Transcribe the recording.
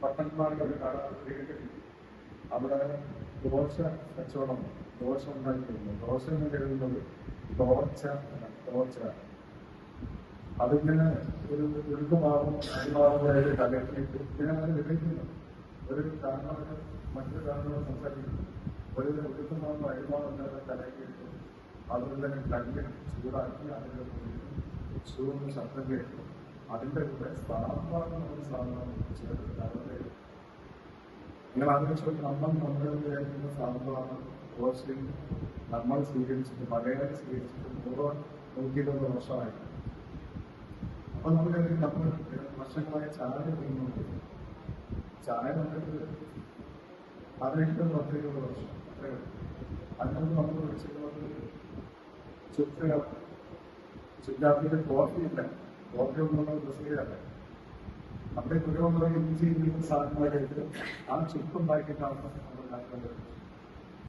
പട്ടന്മാരുടെ ഒരു കട അവിടെ ദോശ കച്ചവടം, ദോശ ഉണ്ടാക്കിയിരുന്നു. ദോശ എന്ന് കരുതുന്നത് ദോശ അതിങ്ങനെ ഒരു ഉരുക്കുമാവും അടിമാവുമായിട്ട് കലർത്തിയിട്ട് ഇങ്ങനെ അങ്ങനെ വിഭജിക്കുന്നു. ഒരു കാരണവരും മറ്റൊരു കാരണവും സംസാരിക്കുന്നു. ഒരു ഉരുക്കുമാവും അടിമാവും കലക്കിയിട്ട് അതുകൊണ്ട് തന്നെ കല്ലിൽ ചൂടാക്കി അതിൻ്റെ ചൂടുന്ന ശബ്ദം കേട്ടു. അതിൻ്റെ കൂടെ സാമ്പാർ സാധനം ചേർത്ത് കലർത്തി നിങ്ങൾ ആലോചിച്ചു. നമ്മൾ വിചാരിക്കുന്ന സാധനമാണ് ദോശയിൽ നമ്മൾ സ്വീകരിച്ചിട്ട് മലയാളി സ്വീകരിച്ചിട്ട് 120 വർഷമായിട്ട്. അപ്പൊ നമ്മൾ വർഷങ്ങളായ ചായ കുടിക്കുന്നുണ്ട്. ചായ വന്നിട്ട് 120 വർഷം അത്രയും. അതിനകത്ത് നമ്മൾ വിളിച്ചിട്ടുള്ളത് ചുറ്റാപ്പിന്റെ കോഫി ഇല്ല. കോഫി ഒന്നും പ്രസിദ്ധീകരല്ല. അവിടെ പുരോഗമനം ഇഞ്ചി സാധനങ്ങളായിട്ട് ആ ചുറ്റുണ്ടാക്കിയിട്ടാണ് നമ്മൾ